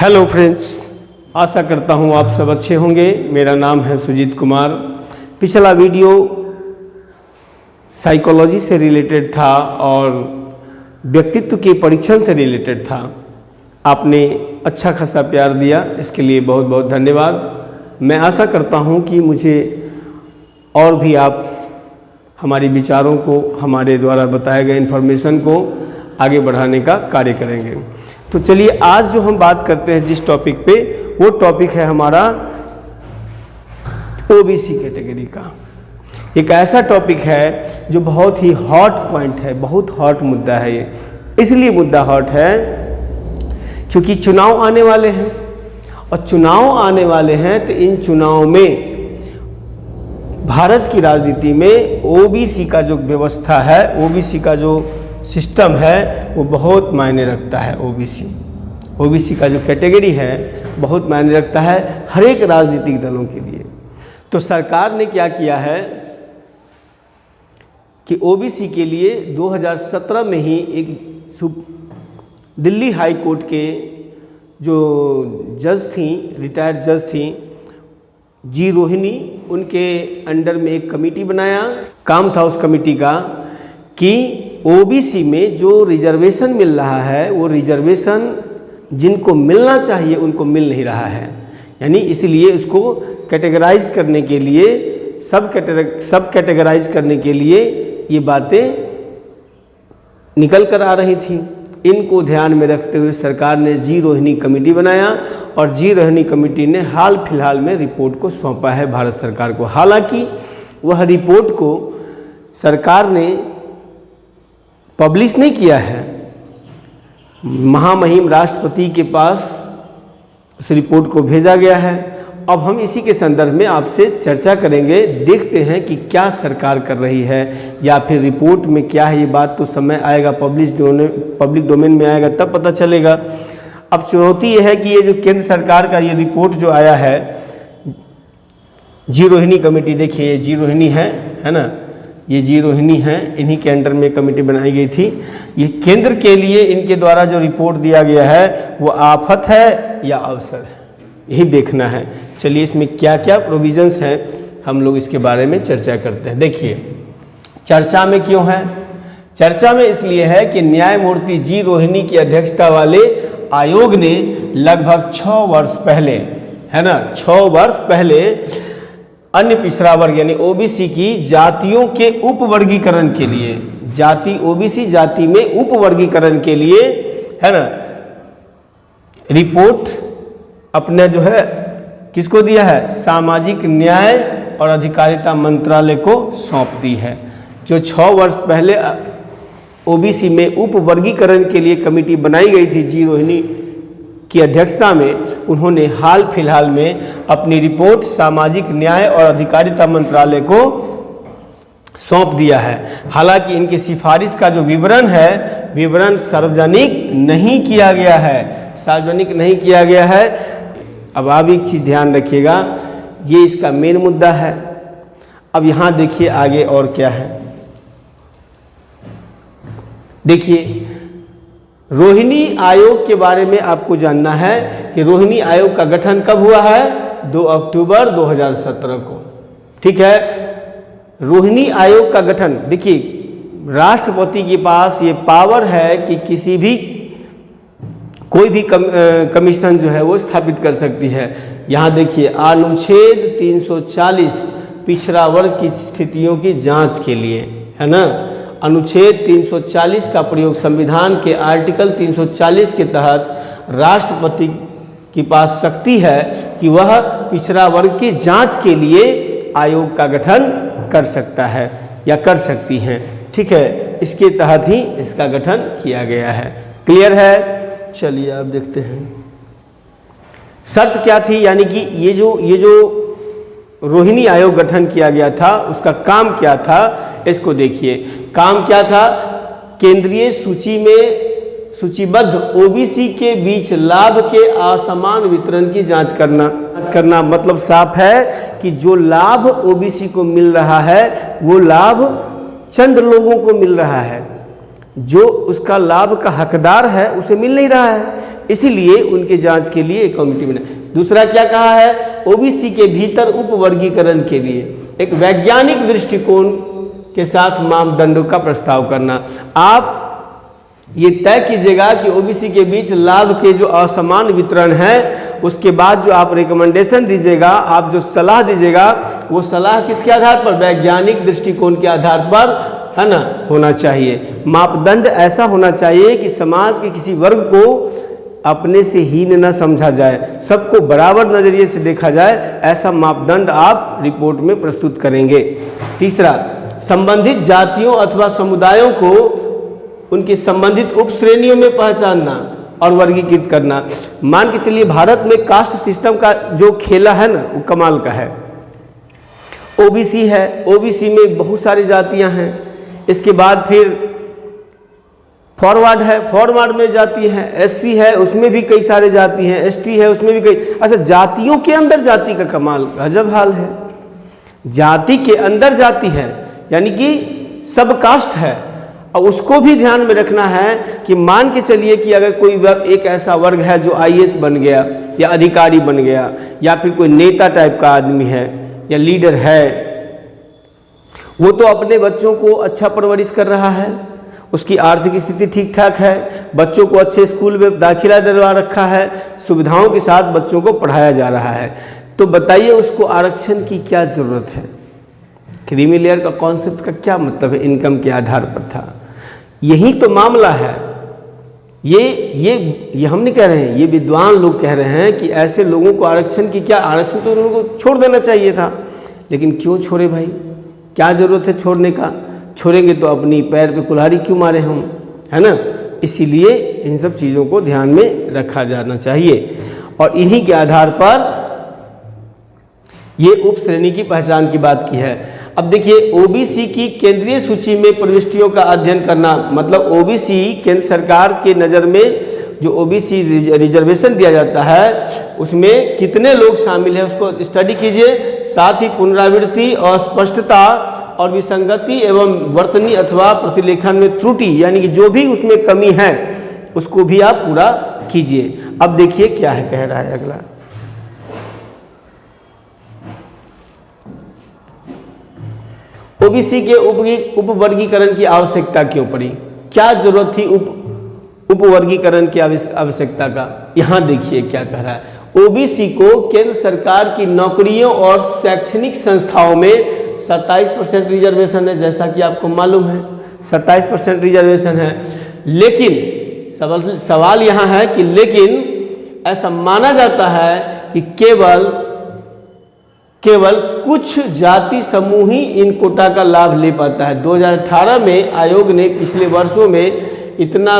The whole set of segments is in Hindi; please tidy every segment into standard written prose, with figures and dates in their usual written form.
हेलो फ्रेंड्स, आशा करता हूँ आप सब अच्छे होंगे। मेरा नाम है सुजीत कुमार। पिछला वीडियो साइकोलॉजी से रिलेटेड था और व्यक्तित्व के परीक्षण से रिलेटेड था। आपने अच्छा खासा प्यार दिया, इसके लिए बहुत बहुत धन्यवाद। मैं आशा करता हूँ कि मुझे और भी आप हमारे विचारों को, हमारे द्वारा बताए गए इन्फॉर्मेशन को आगे बढ़ाने का कार्य करेंगे। तो चलिए, आज जो हम बात करते हैं जिस टॉपिक पे, वो टॉपिक है हमारा ओबीसी कैटेगरी का। एक ऐसा टॉपिक है जो बहुत ही हॉट पॉइंट है, बहुत हॉट मुद्दा है। ये इसलिए मुद्दा हॉट है क्योंकि चुनाव आने वाले हैं, और चुनाव आने वाले हैं तो इन चुनाव में भारत की राजनीति में ओबीसी का जो व्यवस्था है, ओबीसी का जो सिस्टम है, वो बहुत मायने रखता है। ओबीसी का जो कैटेगरी है बहुत मायने रखता है हर एक राजनीतिक दलों के लिए। तो सरकार ने क्या किया है कि ओबीसी के लिए 2017 में ही एक दिल्ली हाई कोर्ट के जो जज थी, रिटायर्ड जज थी जी रोहिणी, उनके अंडर में एक कमेटी बनाया। काम था उस कमेटी का कि ओबीसी में जो रिजर्वेशन मिल रहा है, वो रिजर्वेशन जिनको मिलना चाहिए उनको मिल नहीं रहा है। यानी इसलिए उसको कैटेगराइज करने के लिए, सब कैटेगराइज करने के लिए ये बातें निकल कर आ रही थी। इनको ध्यान में रखते हुए सरकार ने जी रोहिणी कमेटी बनाया, और जी रोहिणी कमेटी ने हाल फिलहाल में रिपोर्ट को सौंपा है भारत सरकार को। हालांकि वह रिपोर्ट को सरकार ने पब्लिश नहीं किया है, महामहिम राष्ट्रपति के पास उस रिपोर्ट को भेजा गया है। अब हम इसी के संदर्भ में आपसे चर्चा करेंगे, देखते हैं कि क्या सरकार कर रही है या फिर रिपोर्ट में क्या है। ये बात तो समय आएगा, पब्लिक डोमेन में आएगा तब पता चलेगा। अब चुनौती ये है कि ये जो केंद्र सरकार का ये रिपोर्ट जो आया है, जी रोहिणी कमेटी, देखिए ये जी रोहिणी है ना, ये जी रोहिणी है, इन्हीं के अंडर में कमेटी बनाई गई थी। ये केंद्र के लिए इनके द्वारा जो रिपोर्ट दिया गया है वो आफत है या अवसर है, यही देखना है। चलिए, इसमें क्या क्या प्रोविजंस हैं हम लोग इसके बारे में चर्चा करते हैं। देखिए, चर्चा में क्यों है? चर्चा में इसलिए है कि न्यायमूर्ति जी रोहिणी की अध्यक्षता वाले आयोग ने लगभग 6 वर्ष पहले, है ना, 6 वर्ष पहले अन्य पिछड़ा वर्ग यानी ओबीसी की जातियों के उपवर्गीकरण के लिए, जाति ओबीसी जाति में उपवर्गीकरण के लिए, है ना, रिपोर्ट अपने जो है किसको दिया है? सामाजिक न्याय और अधिकारिता मंत्रालय को सौंप दी है। जो 6 वर्ष पहले ओबीसी में उपवर्गीकरण के लिए कमेटी बनाई गई थी जी रोहिणी की अध्यक्षता में, उन्होंने हाल फिलहाल में अपनी रिपोर्ट सामाजिक न्याय और अधिकारिता मंत्रालय को सौंप दिया है। हालांकि इनकी सिफारिश का जो विवरण है, विवरण सार्वजनिक नहीं किया गया है, सार्वजनिक नहीं किया गया है। अब आप एक चीज़ ध्यान रखिएगा, ये इसका मेन मुद्दा है। अब यहाँ देखिए आगे और क्या है। देखिए, रोहिणी आयोग के बारे में आपको जानना है कि रोहिणी आयोग का गठन कब हुआ है? 2 अक्टूबर 2017 को। ठीक है, रोहिणी आयोग का गठन, देखिए राष्ट्रपति के पास ये पावर है कि किसी भी कोई भी कमीशन जो है वो स्थापित कर सकती है। यहाँ देखिए, अनुच्छेद 340 पिछड़ा वर्ग की स्थितियों की जांच के लिए, है ना, अनुच्छेद 340 का प्रयोग संविधान के आर्टिकल 340 के तहत राष्ट्रपति के पास शक्ति है कि वह पिछड़ा वर्ग की जांच के लिए आयोग का गठन कर सकता है या कर सकती हैं। ठीक है, इसके तहत ही इसका गठन किया गया है। क्लियर है? चलिए आप देखते हैं शर्त क्या थी, यानी कि ये जो रोहिणी आयोग गठन किया गया था उसका काम क्या था, इसको देखिए। काम क्या था? केंद्रीय सूची में सूचीबद्ध ओबीसी के बीच लाभ के असमान वितरण की जांच करना मतलब साफ है कि जो लाभ ओबीसी को मिल रहा है वो लाभ चंद लोगों को मिल रहा है, जो उसका लाभ का हकदार है उसे मिल नहीं रहा है। इसीलिए उनके जांच के लिए एक कमेटी बना। दूसरा क्या कहा है, ओबीसी के भीतर उप वर्गीकरण के लिए एक वैज्ञानिक दृष्टिकोण के साथ मापदंडों का प्रस्ताव करना। आप ये तय कीजिएगा कि ओबीसी के बीच लाभ के जो असमान वितरण है, उसके बाद जो आप रिकमेंडेशन दीजिएगा, आप जो सलाह दीजिएगा, वो सलाह किसके आधार पर, वैज्ञानिक दृष्टिकोण के आधार पर, है ना, होना चाहिए। मापदंड ऐसा होना चाहिए कि समाज के किसी वर्ग को अपने से हीन न समझा जाए, सबको बराबर नजरिए से देखा जाए, ऐसा मापदंड आप रिपोर्ट में प्रस्तुत करेंगे। तीसरा, संबंधित जातियों अथवा समुदायों को उनकी संबंधित उप श्रेणियों में पहचानना और वर्गीकृत करना। मान के चलिए भारत में कास्ट सिस्टम का जो खेला है ना, वो कमाल का है। ओबीसी है, ओबीसी में बहुत सारी जातियां हैं। इसके बाद फिर फॉरवर्ड है, फॉरवर्ड में जाति है, एससी है, उसमें भी कई सारे जाति हैं, एसटी है, उसमें भी कई। अच्छा, जातियों के अंदर जाति का कमाल गजब हाल है। जाति के अंदर जाति है, यानी कि सब कास्ट है। और उसको भी ध्यान में रखना है कि मान के चलिए कि अगर कोई वर्ग, एक ऐसा वर्ग है जो आईएएस बन गया या अधिकारी बन गया, या फिर कोई नेता टाइप का आदमी है या लीडर है, वो तो अपने बच्चों को अच्छा परवरिश कर रहा है, उसकी आर्थिक स्थिति ठीक ठाक है, बच्चों को अच्छे स्कूल में दाखिला दिलवा रखा है, सुविधाओं के साथ बच्चों को पढ़ाया जा रहा है, तो बताइए उसको आरक्षण की क्या ज़रूरत है। क्रीमी लेयर का कॉन्सेप्ट का क्या मतलब है, इनकम के आधार पर था। यही तो मामला है। ये हम नहीं कह रहे हैं, ये विद्वान लोग कह रहे हैं कि ऐसे लोगों को आरक्षण की क्या, आरक्षण तो उनको छोड़ देना चाहिए था, लेकिन क्यों छोड़े भाई, क्या ज़रूरत है छोड़ने का। छोड़ेंगे तो अपनी पैर पे कुल्हाड़ी क्यों मारे हम, है ना। इसीलिए इन सब चीज़ों को ध्यान में रखा जाना चाहिए और इन्हीं के आधार पर ये उप श्रेणी की पहचान की बात की है। अब देखिए, ओबीसी की केंद्रीय सूची में प्रविष्टियों का अध्ययन करना, मतलब ओबीसी केंद्र सरकार के नज़र में जो ओबीसी रिजर्वेशन दिया जाता है उसमें कितने लोग शामिल हैं उसको स्टडी कीजिए। साथ ही पुनरावृत्ति, अस्पष्टता और विसंगति एवं वर्तनी अथवा प्रतिलेखन में त्रुटि, यानी कि जो भी उसमें कमी है उसको भी आप पूरा कीजिए। अब देखिए क्या है, कह रहा है अगला, ओबीसी के उपवर्गीकरण की आवश्यकता क्यों पड़ी, क्या जरूरत थी उपवर्गीकरण की आवश्यकता का। यहां देखिए क्या कह रहा है, ओबीसी को केंद्र सरकार की नौकरियों और शैक्षणिक संस्थाओं में 27% रिजर्वेशन है, जैसा कि आपको मालूम है 27% रिजर्वेशन है। लेकिन सवाल यहां है कि लेकिन ऐसा माना जाता है कि केवल कुछ जाति समूह ही इन कोटा का लाभ ले पाता है। 2018 में आयोग ने पिछले वर्षों में इतना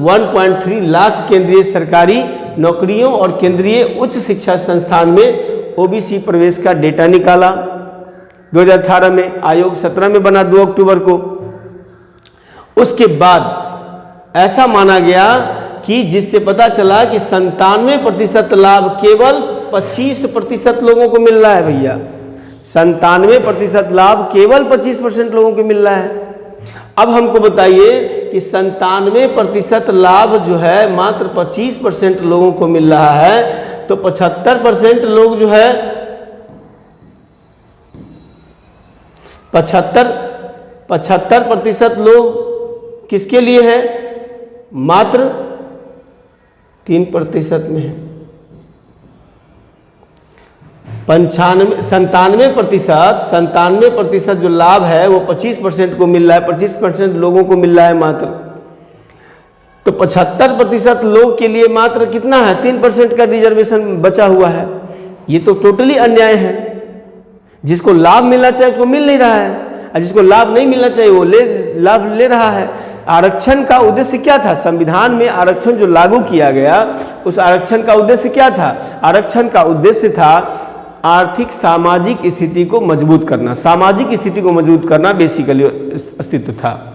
1.3 लाख केंद्रीय सरकारी नौकरियों और केंद्रीय उच्च शिक्षा संस्थान में ओबीसी प्रवेश का डेटा निकाला। 2018 में आयोग 17 में बना 2 अक्टूबर को। उसके बाद ऐसा माना गया कि जिससे पता चला कि 97% लाभ केवल 25% लोगों को मिल रहा है। भैया 97% लाभ केवल 25% लोगों को मिल रहा है। अब हमको बताइए कि 97% लाभ जो है मात्र 25% लोगों को मिल रहा है, तो 75% लोग जो है 75% लोग किसके लिए है, मात्र 3% में है। 97% जो लाभ है वो 25% को मिल रहा है, 25% लोगों को मिल रहा है मात्र। तो 75% लोग के लिए मात्र कितना है, 3% का रिजर्वेशन बचा हुआ है। ये तो टोटली अन्याय है। जिसको लाभ मिलना चाहिए उसको मिल नहीं रहा है, और जिसको लाभ नहीं मिलना चाहिए वो लाभ ले रहा है। आरक्षण का उद्देश्य क्या था, संविधान में आरक्षण जो लागू किया गया उस आरक्षण का उद्देश्य क्या था, आरक्षण का उद्देश्य था आर्थिक सामाजिक स्थिति को मजबूत करना, सामाजिक स्थिति को मजबूत करना बेसिकली अस्तित्व था।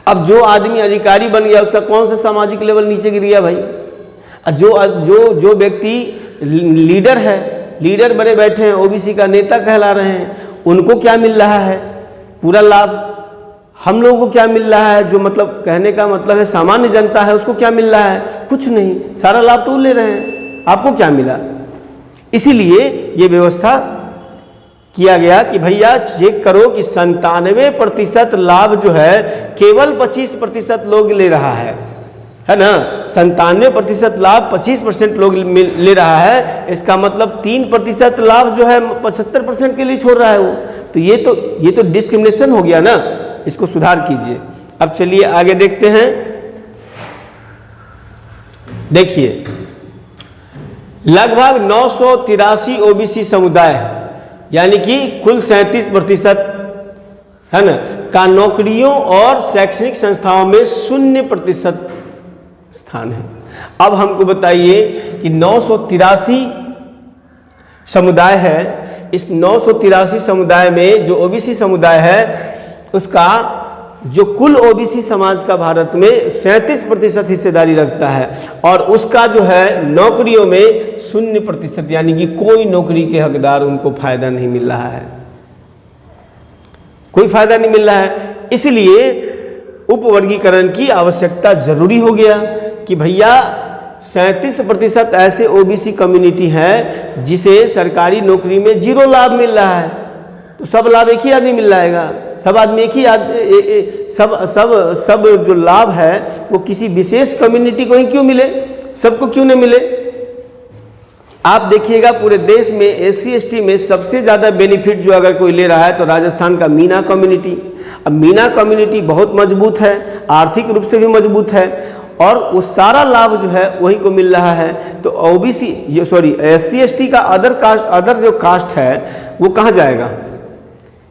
अब जो आदमी अधिकारी बन गया उसका कौन सा सामाजिक लेवल नीचे गिर गया भाई। जो व्यक्ति लीडर है, लीडर बने बैठे हैं, ओबीसी का नेता कहला रहे हैं, उनको क्या मिल रहा है, पूरा लाभ। हम लोगों को क्या मिल रहा है, जो मतलब कहने का मतलब है सामान्य जनता है उसको क्या मिल रहा है, कुछ नहीं, सारा लाभ तो ले रहे हैं, आपको क्या मिला। इसीलिए ये व्यवस्था किया गया कि भैया चेक करो कि 97% लाभ जो है केवल 25% लोग ले रहा है ना। 97% लाभ 25% लोग ले रहा है, इसका मतलब 3% लाभ जो है 75% के लिए छोड़ रहा है वो। तो ये तो डिस्क्रिमिनेशन हो गया ना, इसको सुधार कीजिए। अब चलिए आगे देखते हैं। देखिए लगभग 983 ओबीसी समुदाय यानी कि कुल 37% है ना का नौकरियों और शैक्षणिक संस्थाओं में 0% स्थान है। अब हमको बताइए कि 983 समुदाय है, इस 983 समुदाय में जो ओबीसी समुदाय है उसका जो कुल ओबीसी समाज का भारत में 37% हिस्सेदारी रखता है और उसका जो है नौकरियों में 0% यानी कि कोई नौकरी के हकदार उनको फायदा नहीं मिल रहा है, कोई फायदा नहीं मिल रहा है। इसलिए उपवर्गीकरण की आवश्यकता जरूरी हो गया कि भैया 37% ऐसे ओबीसी कम्युनिटी है जिसे सरकारी नौकरी में 0 लाभ मिल रहा है, तो सब लाभ एक ही आदमी मिल जाएगा, सब आदमी एक ही सब जो लाभ है वो किसी विशेष कम्युनिटी को ही क्यों मिले, सबको क्यों नहीं मिले। आप देखिएगा पूरे देश में एससी एसटी में सबसे ज़्यादा बेनिफिट जो अगर कोई ले रहा है तो राजस्थान का मीना कम्युनिटी। अब मीना कम्युनिटी बहुत मजबूत है, आर्थिक रूप से भी मजबूत है और वो सारा लाभ जो है वही को मिल रहा है। तो ओबीसी एससी एसटी का अदर जो कास्ट है वो कहाँ जाएगा,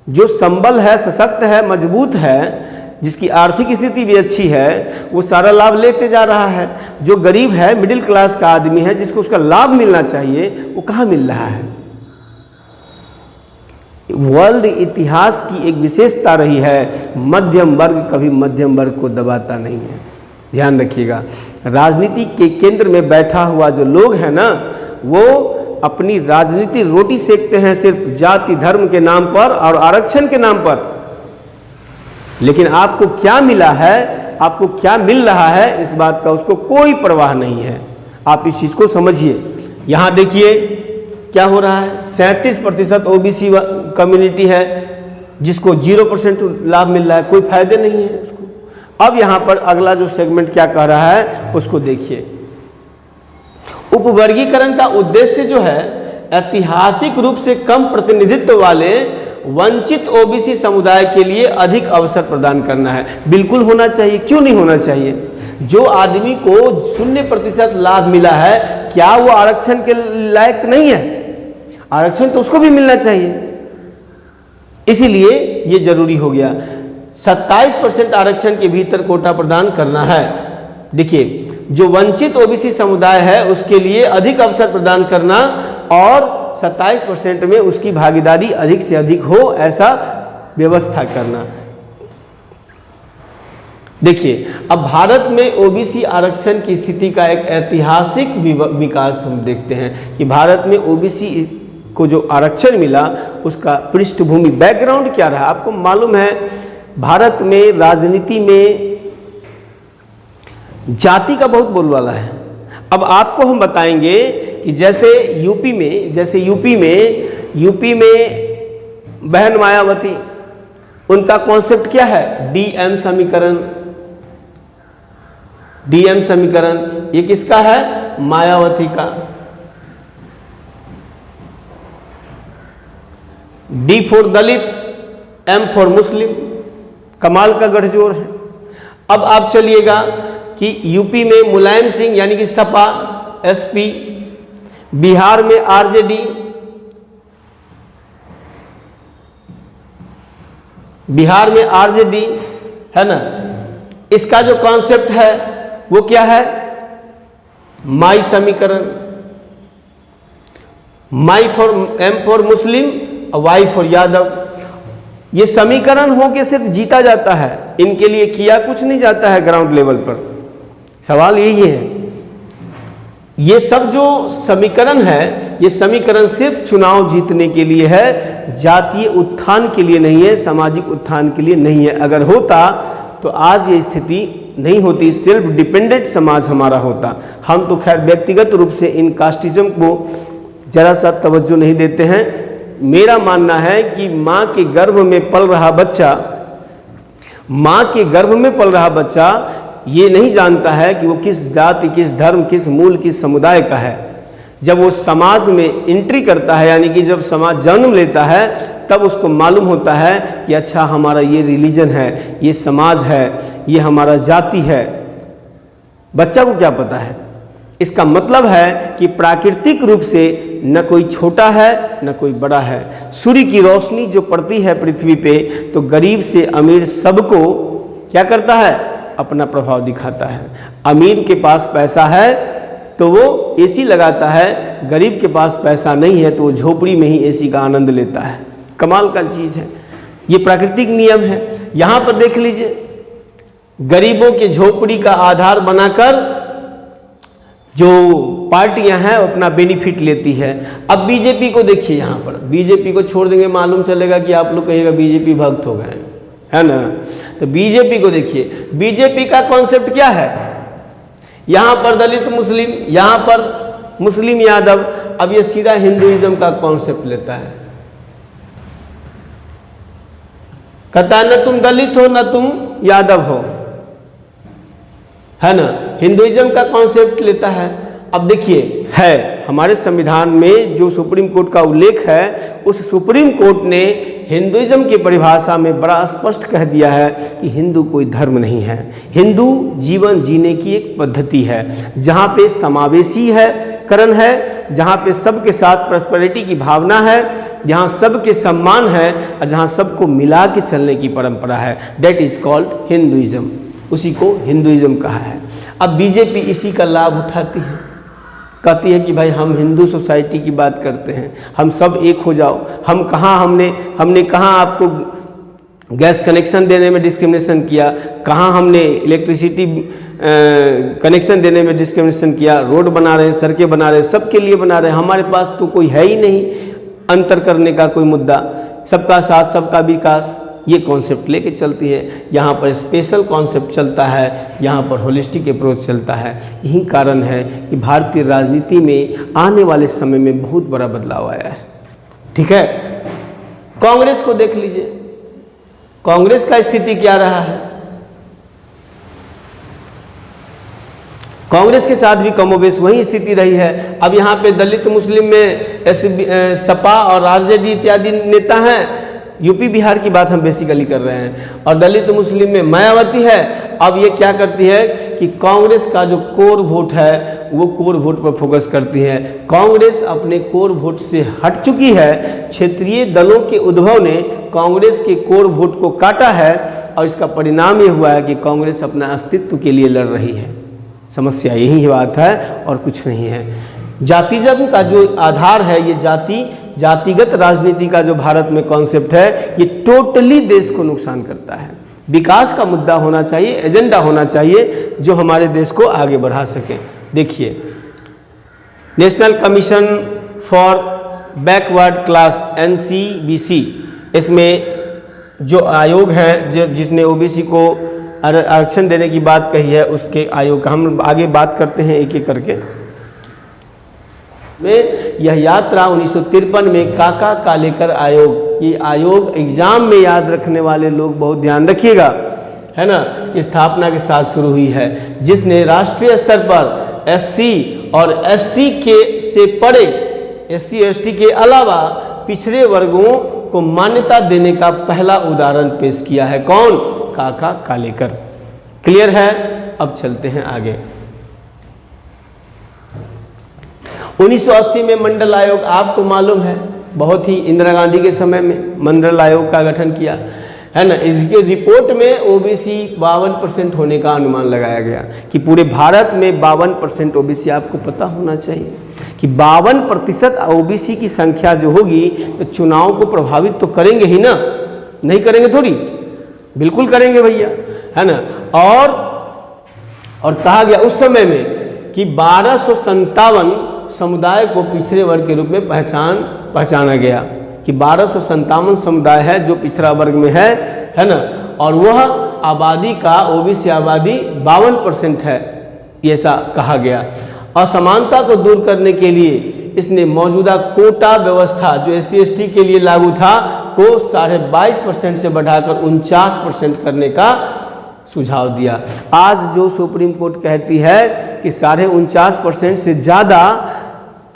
जो संबल है, सशक्त है, मजबूत है, जिसकी आर्थिक स्थिति भी अच्छी है वो सारा लाभ लेते जा रहा है। जो गरीब है, मिडिल क्लास का आदमी है, जिसको उसका लाभ मिलना चाहिए वो कहाँ मिल रहा है। वर्ल्ड इतिहास की एक विशेषता रही है, मध्यम वर्ग कभी मध्यम वर्ग को दबाता नहीं है। ध्यान रखिएगा, राजनीति के केंद्र में बैठा हुआ जो लोग हैं ना वो अपनी राजनीति रोटी सेकते हैं सिर्फ जाति धर्म के नाम पर और आरक्षण के नाम पर, लेकिन आपको क्या मिला है, आपको क्या मिल रहा है इस बात का उसको कोई परवाह नहीं है। आप इस चीज़ को समझिए। यहाँ देखिए क्या हो रहा है, 37% ओबीसी कम्युनिटी है जिसको 0% लाभ मिल रहा है, कोई फायदे नहीं है उसको। अब यहाँ पर अगला जो सेगमेंट क्या कह रहा है उसको देखिए। उपवर्गीकरण का उद्देश्य जो है ऐतिहासिक रूप से कम प्रतिनिधित्व वाले वंचित ओबीसी समुदाय के लिए अधिक अवसर प्रदान करना है। बिल्कुल होना चाहिए, क्यों नहीं होना चाहिए। जो आदमी को 0% लाभ मिला है क्या वो आरक्षण के लायक नहीं है, आरक्षण तो उसको भी मिलना चाहिए। इसीलिए ये जरूरी हो गया। 27% आरक्षण के भीतर कोटा प्रदान करना है। देखिए जो वंचित ओबीसी समुदाय है उसके लिए अधिक अवसर प्रदान करना और 27% में उसकी भागीदारी अधिक से अधिक हो ऐसा व्यवस्था करना। देखिए अब भारत में ओबीसी आरक्षण की स्थिति का एक ऐतिहासिक विकास हम देखते हैं कि भारत में ओबीसी को जो आरक्षण मिला उसका पृष्ठभूमि बैकग्राउंड क्या रहा। आपको मालूम है भारत में राजनीति में जाति का बहुत बोलबाला है। अब आपको हम बताएंगे कि जैसे यूपी में बहन मायावती, उनका कॉन्सेप्ट क्या है, डीएम समीकरण। ये किसका है, मायावती का। D for Dalit, M for Muslim, कमाल का गठजोड़ है। अब आप चलिएगा कि यूपी में मुलायम सिंह यानी कि सपा एसपी, बिहार में आरजेडी, है ना। इसका जो कॉन्सेप्ट है वो क्या है, माई समीकरण। माई फॉर एम फॉर मुस्लिम और वाई फॉर यादव। ये समीकरण हो के सिर्फ जीता जाता है, इनके लिए किया कुछ नहीं जाता है ग्राउंड लेवल पर। सवाल यही है, ये सब जो समीकरण है ये समीकरण सिर्फ चुनाव जीतने के लिए है, जातीय उत्थान के लिए नहीं है, सामाजिक उत्थान के लिए नहीं है। अगर होता तो आज ये स्थिति नहीं होती, सेल्फ डिपेंडेंट समाज हमारा होता। हम तो खैर व्यक्तिगत रूप से इन कास्टिज्म को जरा सा तवज्जो नहीं देते हैं। मेरा मानना है कि माँ के गर्भ में पल रहा बच्चा ये नहीं जानता है कि वो किस जाति, किस धर्म, किस मूल, किस समुदाय का है। जब वो समाज में एंट्री करता है, यानी कि जब समाज जन्म लेता है, तब उसको मालूम होता है कि अच्छा हमारा ये रिलीजन है, ये समाज है, ये हमारा जाति है। बच्चा को क्या पता है? इसका मतलब है कि प्राकृतिक रूप से न कोई छोटा है न कोई बड़ा है। सूर्य की रोशनी जो पड़ती है पृथ्वी पे, तो गरीब से अमीर सबको क्या करता है? अपना प्रभाव दिखाता है। अमीर के पास पैसा है तो वो एसी लगाता है, गरीब के पास पैसा नहीं है तो वो झोपड़ी में ही एसी का आनंद लेता है। कमाल का चीज़ है, ये प्राकृतिक नियम है। यहाँ पर देख लीजिए, गरीबों के झोपड़ी का आधार बनाकर जो पार्टियां हैं अपना बेनिफिट लेती है। अब बीजेपी को देखिए, यहाँ पर बीजेपी को छोड़ देंगे, मालूम चलेगा कि आप लोग कहिएगा बीजेपी भक्त हो गए, है ना। तो बीजेपी को देखिए, बीजेपी का कॉन्सेप्ट क्या है? यहाँ पर दलित मुस्लिम, यहाँ पर मुस्लिम यादव। अब ये सीधा हिंदुइज्म का कॉन्सेप्ट लेता है, कहता है न तुम दलित हो न तुम यादव हो, है ना। हिंदुइज्म का कॉन्सेप्ट लेता है। अब देखिए, है हमारे संविधान में जो सुप्रीम कोर्ट का उल्लेख है, उस सुप्रीम कोर्ट ने हिंदुइज्म की परिभाषा में बड़ा स्पष्ट कह दिया है कि हिंदू कोई धर्म नहीं है, हिंदू जीवन जीने की एक पद्धति है, जहाँ पे समावेशी है करण है, जहाँ पे सबके साथ प्रॉस्पेरिटी की भावना है, जहाँ सबके सम्मान है और जहाँ सबको मिला के चलने की परंपरा है। डेट इज कॉल्ड हिंदुइज्म, उसी को हिंदुइज्म कहा है। अब बीजेपी इसी का लाभ उठाती है, कहती है कि भाई हम हिंदू सोसाइटी की बात करते हैं, हम सब एक हो जाओ। हम कहाँ हमने कहाँ आपको गैस कनेक्शन देने में डिस्क्रिमिनेशन किया, कहाँ हमने इलेक्ट्रिसिटी कनेक्शन देने में डिस्क्रिमिनेशन किया। रोड बना रहे हैं, सड़कें बना रहे हैं, सबके लिए बना रहे हैं। हमारे पास तो कोई है ही नहीं अंतर करने का कोई मुद्दा। सबका साथ सबका विकास, ये कॉन्सेप्ट लेके चलती है। यहाँ पर स्पेशल कॉन्सेप्ट चलता है, यहाँ पर होलिस्टिक अप्रोच चलता है। यही कारण है कि भारतीय राजनीति में आने वाले समय में बहुत बड़ा बदलाव आया है। ठीक है, कांग्रेस को देख लीजिए, कांग्रेस का स्थिति क्या रहा है। कांग्रेस के साथ भी कमोबेश वही स्थिति रही है। अब यहाँ पे दलित मुस्लिम में सपा और आरजेडी इत्यादि नेता हैं। यूपी बिहार की बात हम बेसिकली कर रहे हैं। और दलित मुस्लिम में मायावती है। अब ये क्या करती है कि कांग्रेस का जो कोर वोट है वो कोर वोट पर फोकस करती है। कांग्रेस अपने कोर वोट से हट चुकी है। क्षेत्रीय दलों के उद्भव ने कांग्रेस के कोर वोट को काटा है और इसका परिणाम ये हुआ है कि कांग्रेस अपना अस्तित्व के लिए लड़ रही है। समस्या यही बात है और कुछ नहीं है। जातिज़म का जो आधार है, ये जातिगत राजनीति का जो भारत में कॉन्सेप्ट है, ये टोटली देश को नुकसान करता है। विकास का मुद्दा होना चाहिए, एजेंडा होना चाहिए जो हमारे देश को आगे बढ़ा सके। देखिए, national commission for backward class NCBC, इसमें जो आयोग है जिसने ओबीसी को आरक्षण देने की बात कही है, उसके आयोग का हम आगे बात करते हैं एक एक करके। में यह यात्रा 1953 में काका कालेकर आयोग, ये आयोग एग्जाम में याद रखने वाले लोग बहुत ध्यान रखिएगा, है ना, की स्थापना के साथ शुरू हुई है, जिसने राष्ट्रीय स्तर पर SC और ST से पड़े SC ST के अलावा पिछड़े वर्गों को मान्यता देने का पहला उदाहरण पेश किया है। कौन? काका कालेकर। क्लियर है? अब चलते हैं आगे। 1980 में मंडल आयोग, आपको मालूम है, बहुत ही इंदिरा गांधी के समय में मंडल आयोग का गठन किया, है ना। इसके रिपोर्ट में ओबीसी 52% होने का अनुमान लगाया गया कि पूरे भारत में 52% ओबीसी। आपको पता होना चाहिए कि 52% ओबीसी की संख्या जो होगी तो चुनाव को प्रभावित तो करेंगे ही ना, नहीं करेंगे थोड़ी, बिल्कुल करेंगे भैया, है ना। और कहा गया उस समय में कि 1257 समुदाय को पिछड़े वर्ग के रूप में पहचाना गया। कि 1257 समुदाय है जो पिछड़ा वर्ग में है ना, और वह आबादी का ओबीसी आबादी 52% है, ऐसा कहा गया। असमानता को दूर करने के लिए इसने मौजूदा कोटा व्यवस्था जो SC/ST के लिए लागू था को 22.5% से बढ़ाकर 49% करने का सुझाव दिया। आज जो सुप्रीम कोर्ट कहती है कि 49.5% से ज़्यादा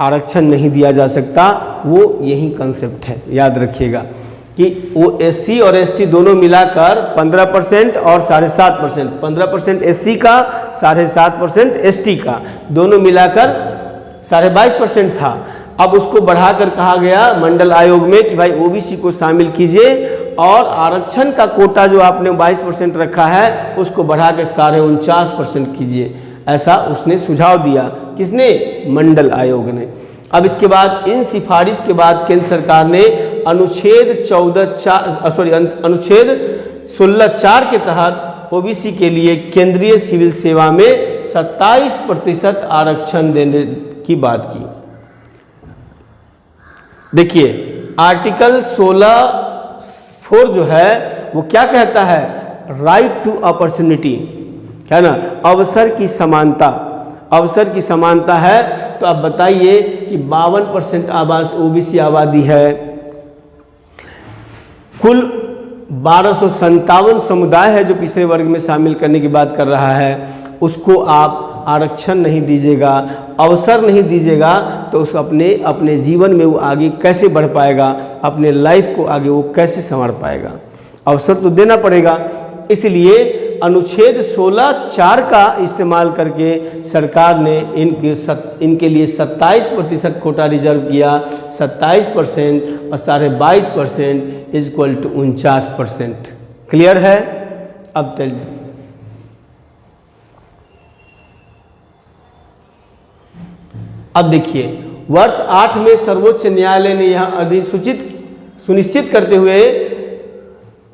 आरक्षण नहीं दिया जा सकता, वो यही कंसेप्ट है, याद रखिएगा कि वो SC और ST दोनों मिलाकर 15% और 7.5%, 15% SC का, 7.5% ST का, दोनों मिलाकर 22.5% था। अब उसको बढ़ाकर कहा गया मंडल आयोग में कि भाई OBC को शामिल कीजिए और आरक्षण का कोटा जो आपने 22% रखा है उसको बढ़ा के 49.5% कीजिए, ऐसा उसने सुझाव दिया। किसने? मंडल आयोग ने। अब इसके बाद इन सिफारिश के बाद केंद्र सरकार ने अनुच्छेद 16(4) के तहत OBC के लिए केंद्रीय सिविल सेवा में 27% आरक्षण देने की बात की। देखिए आर्टिकल 16(4) जो है वो क्या कहता है? राइट टू अपॉर्चुनिटी, है ना, अवसर की समानता, अवसर की समानता है। तो आप बताइए कि 52% OBC आबादी है, कुल 1257 समुदाय है जो पिछड़े वर्ग में शामिल करने की बात कर रहा है, उसको आप आरक्षण नहीं दीजिएगा, अवसर नहीं दीजिएगा, तो उस अपने जीवन में वो आगे कैसे बढ़ पाएगा, अपने लाइफ को आगे वो कैसे संवार पाएगा? अवसर तो देना पड़ेगा। इसलिए अनुच्छेद 16(4) का इस्तेमाल करके सरकार ने इनके लिए 27% कोटा रिजर्व किया, 27% और 22.5% इक्वल टू 49%। क्लियर है? अब चलिए अब देखिए वर्ष 8 में सर्वोच्च न्यायालय ने यह अधिसूचित सुनिश्चित करते हुए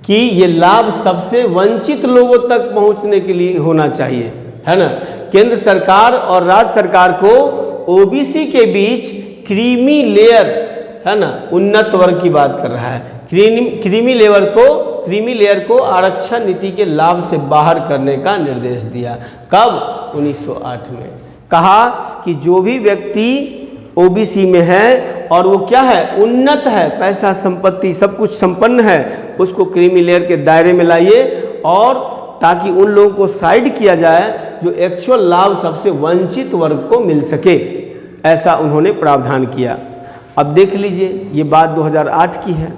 कि ये लाभ सबसे वंचित लोगों तक पहुंचने के लिए होना चाहिए, है ना। केंद्र सरकार और राज्य सरकार को OBC के बीच क्रीमी लेयर, है ना, उन्नत वर्ग की बात कर रहा है, क्रीमी लेयर को आरक्षण नीति के लाभ से बाहर करने का निर्देश दिया। कब? 1908 में। कहा कि जो भी व्यक्ति OBC में है और वो क्या है? उन्नत है, पैसा संपत्ति सब कुछ संपन्न है, उसको क्रीमी लेयर के दायरे में लाइए, और ताकि उन लोगों को साइड किया जाए जो एक्चुअल लाभ सबसे वंचित वर्ग को मिल सके, ऐसा उन्होंने प्रावधान किया। अब देख लीजिए ये बात 2008 की है।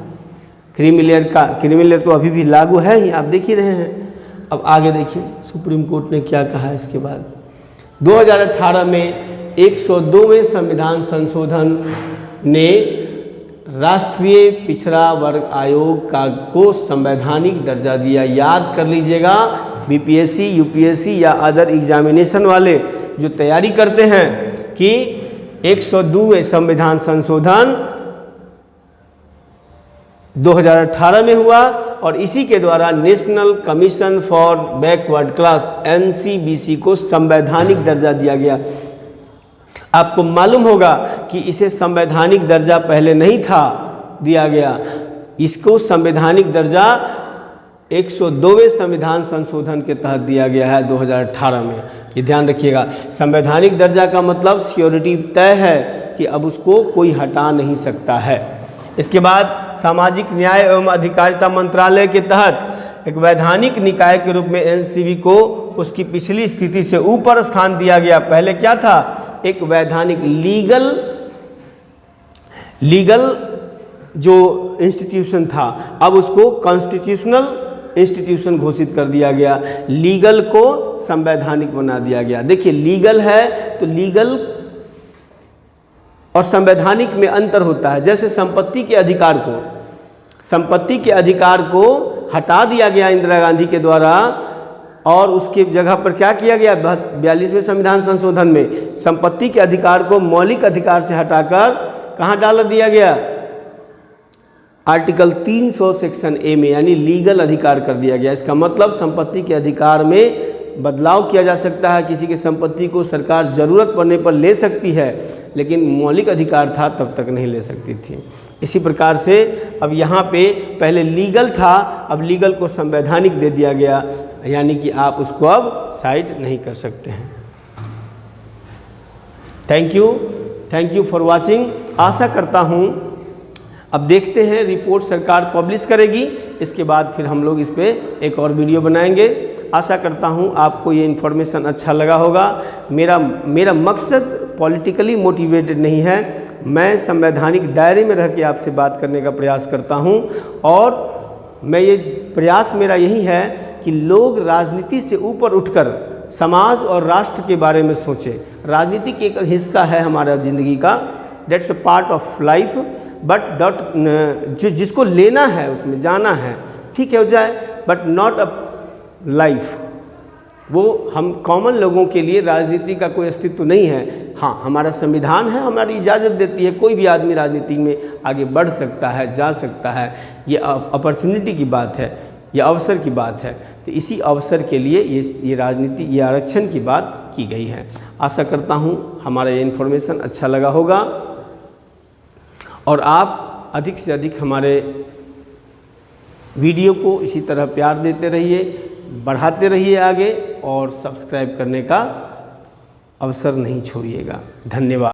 क्रीमी लेयर तो अभी भी लागू है ही, आप देख ही रहे हैं। अब आगे देखिए सुप्रीम कोर्ट ने क्या कहा इसके बाद। 2018 में 102वें संविधान संशोधन ने राष्ट्रीय पिछड़ा वर्ग आयोग को संवैधानिक दर्जा दिया। याद कर लीजिएगा, BPSC, UPSC या अदर एग्जामिनेशन वाले जो तैयारी करते हैं कि 102वें संविधान संशोधन 2018 में हुआ और इसी के द्वारा national commission for backward class NCBC को संवैधानिक दर्जा दिया गया। आपको मालूम होगा कि इसे संवैधानिक दर्जा पहले नहीं था दिया गया, इसको संवैधानिक दर्जा 102वें संविधान संशोधन के तहत दिया गया है 2018 में। ये ध्यान रखिएगा, संवैधानिक दर्जा का मतलब सियोरिटी तय है कि अब उसको कोई हटा नहीं सकता है। इसके बाद सामाजिक न्याय एवं अधिकारिता मंत्रालय के तहत एक वैधानिक निकाय के रूप में NCB को उसकी पिछली स्थिति से ऊपर स्थान दिया गया। पहले क्या था? एक वैधानिक लीगल जो इंस्टीट्यूशन था, अब उसको कॉन्स्टिट्यूशनल इंस्टीट्यूशन घोषित कर दिया गया, लीगल को संवैधानिक बना दिया गया। देखिए लीगल है तो लीगल और संवैधानिक में अंतर होता है। जैसे संपत्ति के अधिकार को हटा दिया गया इंदिरा गांधी के द्वारा, और उसके जगह पर क्या किया गया 42वें संविधान संशोधन में? संपत्ति के अधिकार को मौलिक अधिकार से हटाकर कहाँ डाल दिया गया? आर्टिकल 300 सेक्शन A में, यानी लीगल अधिकार कर दिया गया। इसका मतलब संपत्ति के अधिकार में बदलाव किया जा सकता है, किसी की संपत्ति को सरकार ज़रूरत पड़ने पर ले सकती है, लेकिन मौलिक अधिकार था तब तक नहीं ले सकती थी। इसी प्रकार से अब यहाँ पे पहले लीगल था, अब लीगल को संवैधानिक दे दिया गया, यानी कि आप उसको अब साइड नहीं कर सकते हैं। Thank you for watching. आशा करता हूँ, अब देखते हैं रिपोर्ट सरकार पब्लिश करेगी, इसके बाद फिर हम लोग इस पर एक और वीडियो बनाएंगे। आशा करता हूँ आपको ये इन्फॉर्मेशन अच्छा लगा होगा। मेरा मकसद पॉलिटिकली मोटिवेटेड नहीं है, मैं संवैधानिक दायरे में रह के आपसे बात करने का प्रयास करता हूँ, और मैं ये प्रयास मेरा यही है कि लोग राजनीति से ऊपर उठकर समाज और राष्ट्र के बारे में सोचें। राजनीति की एक हिस्सा है हमारा ज़िंदगी का, dates a part of life, but जिसको लेना है उसमें जाना है, ठीक है हो जाए, बट नॉट अ लाइफ। वो हम कॉमन लोगों के लिए राजनीति का कोई अस्तित्व नहीं है। हाँ, हमारा संविधान है, हमारी इजाज़त देती है, कोई भी आदमी राजनीति में आगे बढ़ सकता है, जा सकता है। ये अपॉर्चुनिटी की बात है, ये अवसर की बात है। तो इसी अवसर के लिए ये राजनीति, ये आरक्षण की बात की गई है। आशा करता हूँ हमारा ये इन्फॉर्मेशन अच्छा लगा होगा, और आप अधिक से अधिक हमारे वीडियो को इसी तरह प्यार देते रहिए, बढ़ाते रहिए आगे, और सब्सक्राइब करने का अवसर नहीं छोड़िएगा। धन्यवाद।